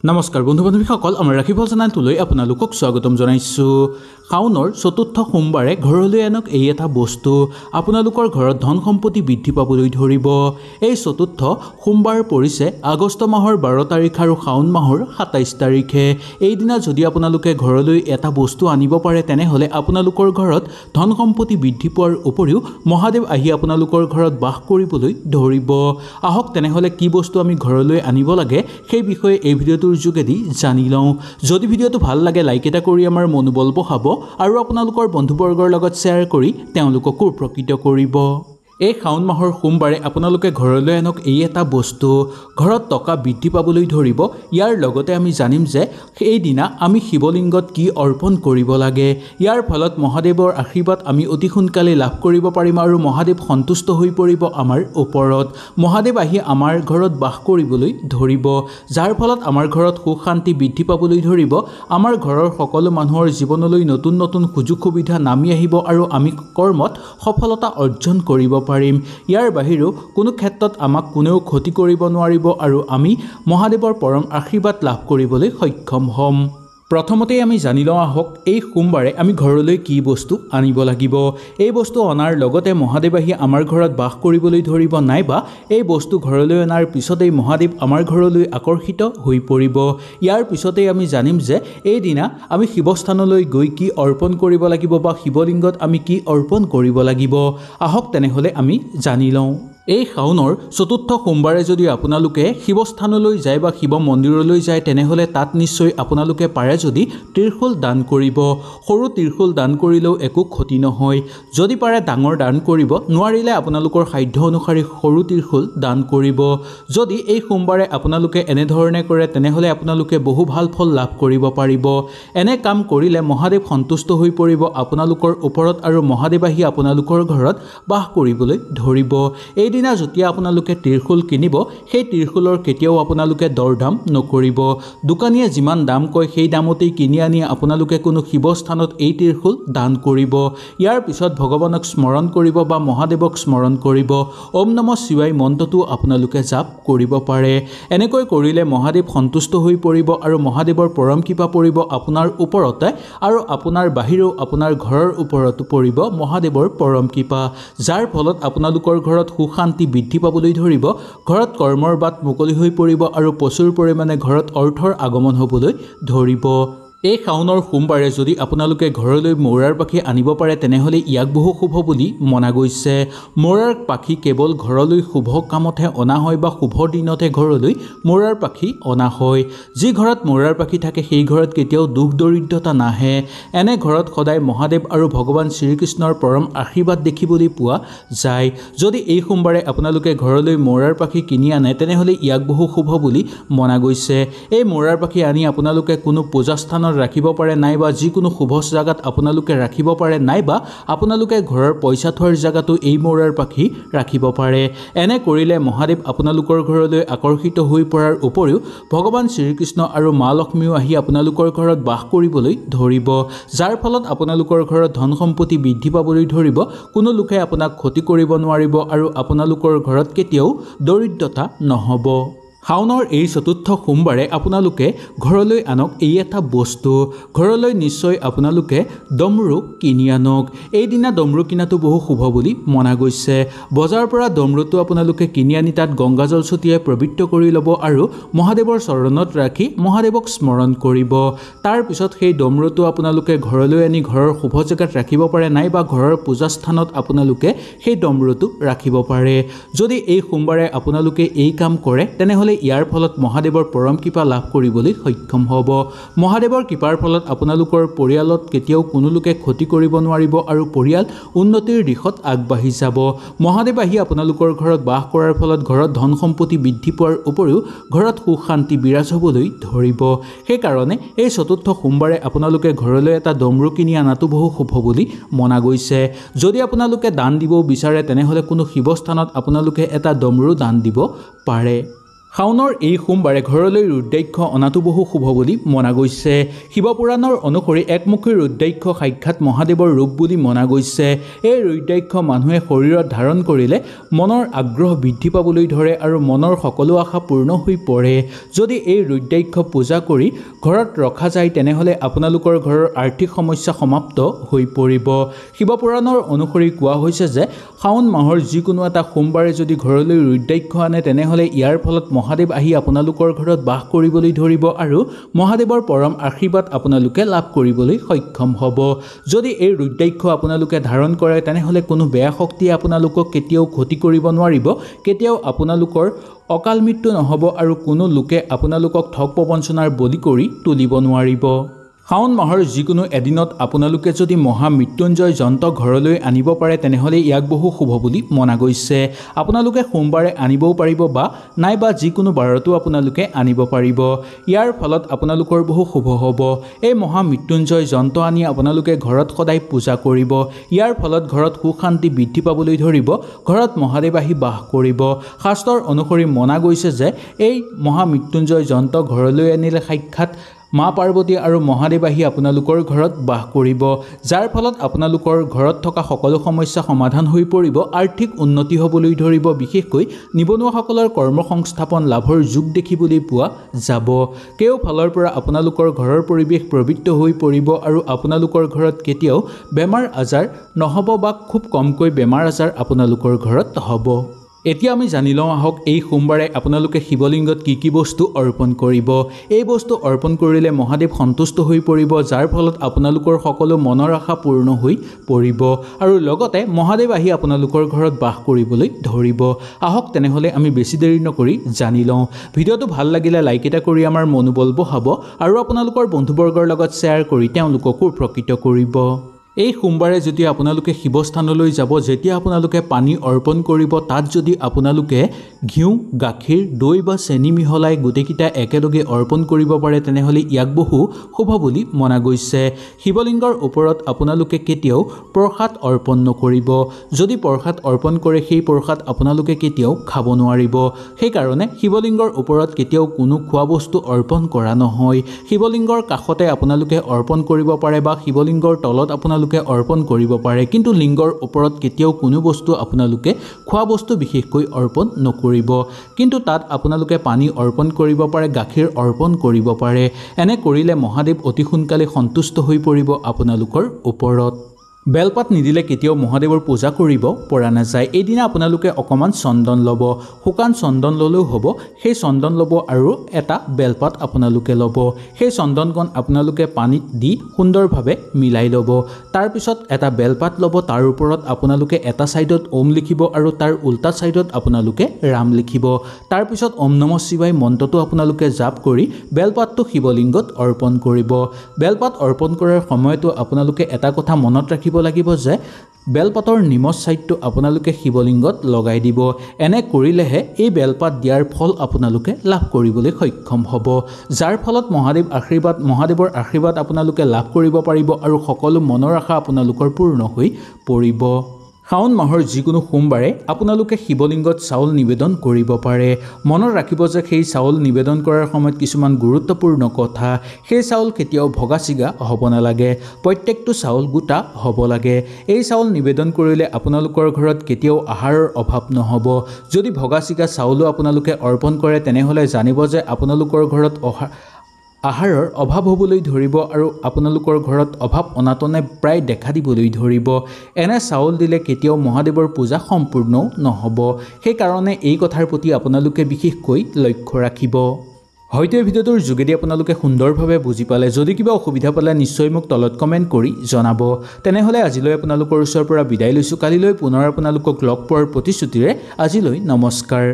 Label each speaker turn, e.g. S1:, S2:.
S1: নমস্কাৰ বন্ধু বান্ধৱীসকল আমাৰ ৰাখিফল চেনেলটোলৈ আপোনালোকক স্বাগতম জনাইছোঁ। শাওনৰ চতুৰ্থ সোমবাৰে ঘৰলৈ আনক এই এটা বস্তু আপোনালোকৰ ঘৰত ধন সম্পত্তি বৃদ্ধি পাবলৈ ধৰিব। এই চতুৰ্থ সোমবাৰ পৰিছে আগষ্ট মাহৰ 12 তাৰিখ আৰু শাওন মাহৰ 27 তাৰিখে। এই দিনা যদি আপোনালোকে ঘৰলৈ এটা বস্তু আনিব পাৰে তেনেহ'লে আপোনালোকৰ ঘৰত ধন সম্পত্তি বৃদ্ধি পোৱাৰ উপৰিও মহাদেৱ আহি আপোনালোকৰ ঘৰত বাস কৰিবলৈ ধৰিব। আহক তেনেহ'লে কি বস্তু আমি ঘৰলৈ আনিব লাগে সেই বিষয়ে এই ভিডিঅ'টোৰ যোগেদি জানি লওঁ। যদি ভিডিঅ'টো ভাল লাগে লাইক এটা কৰি আমাৰ মনোবল বঢ়াব আৰু আপোনালোকৰ বন্ধুবৰ্গৰ লগত শ্বেয়াৰ কৰি তেওঁলোককো উপকৃত কৰিব। এই শাওন মাহৰ সোমবাৰে আপোনালোকে ঘৰলৈ আনক এই এটা বস্তু ঘৰত টকা বৃদ্ধি পাবলৈ ধৰিব। ইয়াৰ লগতে আমি জানিম যে এই দিনা আমি শিৱলিংগত কি অৰ্পণ কৰিব লাগে। ইয়াৰ ফলত মহাদেৱৰ আশীৰ্বাদ আমি অতি সোনকালে লাভ কৰিব পাৰিম আৰু মহাদেৱ সন্তুষ্ট হৈ পৰিব আমাৰ ওপৰত। মহাদেৱ আহি আমাৰ ঘৰত বাস কৰিবলৈ ধৰিব, যাৰ ফলত আমাৰ ঘৰত সুখ শান্তি বৃদ্ধি পাবলৈ ধৰিব। আমাৰ ঘৰৰ সকলো মানুহৰ জীৱনলৈ নতুন নতুন সুযোগ সুবিধা নামি আহিব আৰু আমি কৰ্মত সফলতা অৰ্জন কৰিব পাৰিম। ইয়াৰ বাহিৰেও কোনো ক্ষেত্ৰত আমাক কোনেও ক্ষতি কৰিব নোৱাৰিব আৰু আমি মহাদেৱৰ পৰম আশীৰ্বাদ লাভ কৰিবলৈ সক্ষম হ'ম। প্ৰথমতে আমি জানি লওঁ আহক এই সোমবাৰে আমি ঘৰলৈ কি বস্তু আনিব লাগিব। এই বস্তু অনাৰ লগতে মহাদেৱ আহি আমাৰ ঘৰত বাস কৰিবলৈ ধৰিব, নাইবা এই বস্তু ঘৰলৈ অনাৰ পিছতেই মহাদেৱ আমাৰ ঘৰলৈ আকৰ্ষিত হৈ পৰিব। ইয়াৰ পিছতেই আমি জানিম যে এই দিনা আমি শিৱস্থানলৈ গৈ কি অৰ্পণ কৰিব লাগিব বা শিৱলিংগত আমি কি অৰ্পণ কৰিব লাগিব। আহক তেনেহ'লে আমি জানি লওঁ। এই শাওনৰ চতুৰ্থ সোমবাৰে যদি আপোনালোকে শিৱস্থানলৈ যায় বা শিৱ মন্দিৰলৈ যায় তেনেহ'লে তাত নিশ্চয় আপোনালোকে পাৰে যদি ত্ৰিশূল দান কৰিব। সৰু ত্ৰিশূল দান কৰিলেও একো ক্ষতি নহয়। যদি পাৰে ডাঙৰ দান কৰিব, নোৱাৰিলে আপোনালোকৰ সাধ্য অনুসৰি সৰু ত্ৰিশূল দান কৰিব। যদি এই সোমবাৰে আপোনালোকে এনেধৰণে কৰে তেনেহ'লে আপোনালোকে বহু ভাল ফল লাভ কৰিব পাৰিব। এনে কাম কৰিলে মহাদেৱ সন্তুষ্ট হৈ পৰিব আপোনালোকৰ ওপৰত আৰু মহাদেৱ আহি আপোনালোকৰ ঘৰত বাস কৰিবলৈ ধৰিব। এইদিনা যেতিয়া আপোনালোকে ত্ৰিশূল কিনিব সেই ত্ৰিশূলৰ কেতিয়াও আপোনালোকে দৰ দাম নকৰিব। দোকানীয়ে যিমান দাম কয় সেই দামতেই কিনি আনি আপোনালোকে কোনো শিৱস্থানত এই ত্ৰিশূল দান কৰিব। ইয়াৰ পিছত ভগৱানক স্মৰণ কৰিব বা মহাদেৱক স্মৰণ কৰিব। ওম নমঃ শিৱায় মন্ত্ৰটো আপোনালোকে জাপ কৰিব পাৰে। এনেকৈ কৰিলে মহাদেৱ সন্তুষ্ট হৈ পৰিব আৰু মহাদেৱৰ পৰম কৃপা পৰিব আপোনাৰ ওপৰতে আৰু আপোনাৰ বাহিৰেও আপোনাৰ ঘৰৰ ওপৰতো পৰিব মহাদেৱৰ পৰম কৃপা, যাৰ ফলত আপোনালোকৰ ঘৰত সুখ শান্তি বৃদ্ধি পাবলৈ ধৰিব। ঘৰত কৰ্মৰ বাট মুকলি হৈ পৰিব আৰু প্ৰচুৰ পৰিমাণে ঘৰত অৰ্থৰ আগমন হ'বলৈ ধৰিব। এই শাওনৰ সোমবাৰে যদি আপোনালোকে ঘৰলৈ মৌৰাৰ পাখি আনিব পাৰে তেনেহ'লে ইয়াক বহু শুভ বুলি মনা গৈছে। মৌৰাৰ পাখি কেৱল ঘৰলৈ শুভ কামতহে অনা হয় বা শুভ দিনতহে ঘৰলৈ মৌৰাৰ পাখি অনা হয়। যি ঘৰত মৌৰাৰ পাখি থাকে সেই ঘৰত কেতিয়াও দুখ দৰিদ্ৰতা নাহে। এনে ঘৰত সদায় মহাদেৱ আৰু ভগৱান শ্ৰীকৃষ্ণৰ পৰম আশীৰ্বাদ দেখিবলৈ পোৱা যায়। যদি এই সোমবাৰে আপোনালোকে ঘৰলৈ মৌৰাৰ পাখি কিনি আনে তেনেহ'লে ইয়াক বহু শুভ বুলি মনা গৈছে। এই মৌৰাৰ পাখি আনি আপোনালোকে কোনো পূজাস্থানত ৰাখিব পাৰে, নাইবা যিকোনো শুভ জাগাত আপোনালোকে ৰাখিব পাৰে, নাইবা আপোনালোকে ঘৰৰ পইচা থোৱাৰ জাগাতো এই মৌৰাৰ পাখি ৰাখিব পাৰে। এনে কৰিলে মহাদেৱ আপোনালোকৰ ঘৰলৈ আকৰ্ষিত হৈ পৰাৰ উপৰিও ভগৱান শ্ৰীকৃষ্ণ আৰু মা লক্ষ্মীও আহি আপোনালোকৰ ঘৰত বাস কৰিবলৈ ধৰিব, যাৰ ফলত আপোনালোকৰ ঘৰত ধন সম্পত্তি বৃদ্ধি পাবলৈ ধৰিব। কোনো লোকে আপোনাক ক্ষতি কৰিব নোৱাৰিব আৰু আপোনালোকৰ ঘৰত কেতিয়াও দৰিদ্ৰতা নহ'ব। শাওনৰ এই চতুৰ্থ সোমবাৰে আপোনালোকে ঘৰলৈ আনক এই এটা বস্তু। ঘৰলৈ নিশ্চয় আপোনালোকে ডমৰু কিনি আনক। এইদিনা ডমৰু কিনাটো বহু শুভ বুলি মনা গৈছে। বজাৰৰ পৰা ডমৰুটো আপোনালোকে কিনি আনি তাত গংগাজল ছটিয়াই পবিত্ৰ কৰি ল'ব আৰু মহাদেৱৰ চৰণত ৰাখি মহাদেৱক স্মৰণ কৰিব। তাৰপিছত সেই ডমৰুটো আপোনালোকে ঘৰলৈ আনি ঘৰৰ শুভ জেগাত ৰাখিব পাৰে, নাইবা ঘৰৰ পূজাস্থানত আপোনালোকে সেই ডমৰুটো ৰাখিব পাৰে। যদি এই সোমবাৰে আপোনালোকে এই কাম কৰে তেনেহ'লে ইয়াৰ ফলত মহাদেৱৰ পৰম কৃপা লাভ কৰিবলৈ সক্ষম হ'ব। মহাদেৱৰ কৃপাৰ ফলত আপোনালোকৰ পৰিয়ালত কেতিয়াও কোনো লোকে ক্ষতি কৰিব নোৱাৰিব আৰু পৰিয়াল উন্নতিৰ দিশত আগবাঢ়ি যাব। মহাদেৱ আহি আপোনালোকৰ ঘৰত বাস কৰাৰ ফলত ঘৰত ধন সম্পত্তি বৃদ্ধি পোৱাৰ উপৰিও ঘৰত সুখ শান্তি বিৰাজ হ'বলৈ ধৰিব। সেইকাৰণে এই চতুৰ্থ সোমবাৰে আপোনালোকে ঘৰলৈ এটা ডমৰু কিনি অনাটো বহু শুভ বুলি মনা গৈছে। যদি আপোনালোকে দান দিব বিচাৰে তেনেহ'লে কোনো শিৱস্থানত আপোনালোকে এটা ডমৰু দান দিব পাৰে। শাওনৰ এই সোমবাৰে ঘৰলৈ ৰুদ্ৰাক্ষ অনাটো বহু শুভ বুলি মনা গৈছে। শিৱপুৰাণৰ অনুসৰি একমুখী ৰুদ্ৰাক্ষ সাক্ষাৎ মহাদেৱৰ ৰূপ বুলি মনা গৈছে। এই ৰুদ্ৰাক্ষ মানুহে শৰীৰত ধাৰণ কৰিলে মনৰ আগ্ৰহ বৃদ্ধি পাবলৈ ধৰে আৰু মনৰ সকলো আশা পূৰ্ণ হৈ পৰে। যদি এই ৰুদ্ৰাক্ষ পূজা কৰি ঘৰত ৰখা যায় তেনেহ'লে আপোনালোকৰ ঘৰৰ আৰ্থিক সমস্যা সমাপ্ত হৈ পৰিব। শিৱপুৰাণৰ অনুসৰি কোৱা হৈছে যে শাওন মাহৰ যিকোনো এটা সোমবাৰে যদি ঘৰলৈ ৰুদ্ৰাক্ষ আনে তেনেহ'লে ইয়াৰ ফলত মহাদেৱ আহি আপোনালোকৰ ঘৰত বাস কৰিবলৈ ধৰিব আৰু মহাদেৱৰ পৰম আশীৰ্বাদ আপোনালোকে লাভ কৰিবলৈ সক্ষম হ'ব। যদি এই ৰুদ্ৰাক্ষ আপোনালোকে ধাৰণ কৰে তেনেহ'লে কোনো বেয়া শক্তিয়ে আপোনালোকক কেতিয়াও ক্ষতি কৰিব নোৱাৰিব, কেতিয়াও আপোনালোকৰ অকাল মৃত্যু নহ'ব আৰু কোনো লোকে আপোনালোকক ঠগ প্ৰবঞ্চনাৰ বলি কৰি তুলিব নোৱাৰিব। শাওন মাহৰ যিকোনো এদিনত আপোনালোকে যদি মহামৃত্যুঞ্জয় যন্ত্ৰ ঘৰলৈ আনিব পাৰে তেনেহ'লে ইয়াক বহু শুভ বুলি মনা গৈছে। আপোনালোকে সোমবাৰে আনিবও পাৰিব বা নাইবা যিকোনো বাৰতো আপোনালোকে আনিব পাৰিব। ইয়াৰ ফলত আপোনালোকৰ বহু শুভ হ'ব। এই মহামৃত্যুঞ্জয় যন্ত্ৰ আনি আপোনালোকে ঘৰত সদায় পূজা কৰিব। ইয়াৰ ফলত ঘৰত সুখ শান্তি বৃদ্ধি পাবলৈ ধৰিব, ঘৰত মহাদেৱ আহি বাস কৰিব। শাস্ত্ৰৰ অনুসৰি মনা গৈছে যে এই মহামৃত্যুঞ্জয় যন্ত্ৰ ঘৰলৈ আনিলে সাক্ষাৎ মা পাৰ্বতী আৰু মহাদেৱ আহি আপোনালোকৰ ঘৰত বাস কৰিব, যাৰ ফলত আপোনালোকৰ ঘৰত থকা সকলো সমস্যা সমাধান হৈ পৰিব, আৰ্থিক উন্নতি হ'বলৈ ধৰিব, বিশেষকৈ নিবনুৱাসকলৰ কৰ্মসংস্থাপন লাভৰ যোগ দেখিবলৈ পোৱা যাব। কেওফালৰ পৰা আপোনালোকৰ ঘৰৰ পৰিৱেশ পবিত্ৰ হৈ পৰিব আৰু আপোনালোকৰ ঘৰত কেতিয়াও বেমাৰ আজাৰ নহ'ব বা খুব কমকৈ বেমাৰ আজাৰ আপোনালোকৰ ঘৰত হ'ব। এতিয়া আমি জানি লওঁ আহক এই সোমবাৰে আপোনালোকে শিৱলিংগত কি বস্তু অৰ্পণ কৰিব। এই বস্তু অৰ্পণ কৰিলে মহাদেৱ সন্তুষ্ট হৈ পৰিব, যাৰ ফলত আপোনালোকৰ সকলো মনৰ আশা পূৰ্ণ হৈ পৰিব আৰু লগতে মহাদেৱ আহি আপোনালোকৰ ঘৰত বাস কৰিবলৈ ধৰিব। আহক তেনেহ'লে আমি বেছি দেৰি নকৰি জানি লওঁ। ভিডিঅ'টো ভাল লাগিলে লাইক এটা কৰি আমাৰ মনোবল বঢ়াব আৰু আপোনালোকৰ বন্ধুবৰ্গৰ লগত শ্বেয়াৰ কৰি তেওঁলোককো উপকৃত কৰিব। এই সোমবাৰে যেতিয়া আপোনালোকে শিৱস্থানলৈ যাব, যেতিয়া আপোনালোকে পানী অৰ্পণ কৰিব, তাত যদি আপোনালোকে ঘিউ, গাখীৰ, দৈ বা চেনি মিহলাই গোটেইকেইটা একেলগে অৰ্পণ কৰিব পাৰে তেনেহ'লে ইয়াক বহু শুভ বুলি মনা গৈছে। শিৱলিংগৰ ওপৰত আপোনালোকে কেতিয়াও প্ৰসাদ অৰ্পণ নকৰিব। যদি প্ৰসাদ অৰ্পণ কৰে সেই প্ৰসাদ আপোনালোকে কেতিয়াও খাব নোৱাৰিব। সেইকাৰণে শিৱলিংগৰ ওপৰত কেতিয়াও কোনো খোৱা বস্তু অৰ্পণ কৰা নহয়। শিৱলিংগৰ কাষতে আপোনালোকে অৰ্পণ কৰিব পাৰে বা শিৱলিংগৰ তলত আপোনালোকে অৰ্পণ কৰিব পাৰে, কিন্তু লিংগৰ ওপৰত কেতিয়াও কোনো বস্তু আপোনালোকে খোৱা বস্তু বিশেষকৈ অৰ্পণ নকৰিব। কিন্তু তাত আপোনালোকে পানী অৰ্পণ কৰিব পাৰে, গাখীৰ অৰ্পণ কৰিব পাৰে। এনে কৰিলে মহাদেৱ অতি সোনকালে সন্তুষ্ট হৈ পৰিব আপোনালোকৰ ওপৰত। বেলপাত নিদিলে কেতিয়াও মহাদেৱৰ পূজা কৰিব পৰা নাযায়। এইদিনা আপোনালোকে অকণমান চন্দন ল'ব, শুকান চন্দন ল'লেও হ'ব। সেই চন্দন ল'ব আৰু এটা বেলপাত আপোনালোকে ল'ব। সেই চন্দনকণ আপোনালোকে পানীত দি সুন্দৰভাৱে মিলাই ল'ব। তাৰপিছত এটা বেলপাত ল'ব, তাৰ ওপৰত আপোনালোকে এটা ছাইডত ওম লিখিব আৰু তাৰ উল্টা ছাইডত আপোনালোকে ৰাম লিখিব। তাৰপিছত ওম নমঃ শিৱায় মন্ত্ৰটো আপোনালোকে জাপ কৰি বেলপাতটো শিৱলিংগত অৰ্পণ কৰিব। বেলপাত অৰ্পণ কৰাৰ সময়তো আপোনালোকে এটা কথা মনত ৰাখিব লাগিব যে বেলপাতৰ নিমজ ছাইডটো আপোনালোকে শিৱলিংগত লগাই দিব। এনে কৰিলেহে এই বেলপাত দিয়াৰ ফল আপোনালোকে লাভ কৰিবলৈ সক্ষম হ'ব, যাৰ ফলত মহাদেৱৰ আশীৰ্বাদ আপোনালোকে লাভ কৰিব পাৰিব আৰু সকলো মনৰ আশা আপোনালোকৰ পূৰ্ণ হৈ পৰিব। শাওন মাহৰ যিকোনো সোমবাৰে আপোনালোকে শিৱলিংগত চাউল নিবেদন কৰিব পাৰে। মনত ৰাখিব যে সেই চাউল নিবেদন কৰাৰ সময়ত কিছুমান গুৰুত্বপূৰ্ণ কথা। সেই চাউল কেতিয়াও ভগা ছিগা হ'ব নালাগে, প্ৰত্যেকটো চাউল গোটা হ'ব লাগে। এই চাউল নিবেদন কৰিলে আপোনালোকৰ ঘৰত কেতিয়াও আহাৰৰ অভাৱ নহ'ব। যদি ভগা ছিগা চাউলো আপোনালোকে অৰ্পণ কৰে তেনেহ'লে জানিব যে আপোনালোকৰ ঘৰত আহাৰৰ অভাৱ হ'বলৈ ধৰিব আৰু আপোনালোকৰ ঘৰত অভাৱ অনাটনে প্ৰায় দেখা দিবলৈ ধৰিব। এনে চাউল দিলে কেতিয়াও মহাদেৱৰ পূজা সম্পূৰ্ণ নহ'ব। সেইকাৰণে এই কথাৰ প্ৰতি আপোনালোকে বিশেষকৈ লক্ষ্য ৰাখিব। হয়তো এই ভিডিঅ'টোৰ যোগেদি আপোনালোকে সুন্দৰভাৱে বুজি পালে। যদি কিবা অসুবিধা পালে নিশ্চয় মোক তলত কমেণ্ট কৰি জনাব। তেনেহ'লে আজিলৈ আপোনালোকৰ ওচৰৰ পৰা বিদায় লৈছোঁ। কালিলৈ পুনৰ আপোনালোকক লগ পোৱাৰ প্ৰতিশ্ৰুতিৰে আজিলৈ নমস্কাৰ।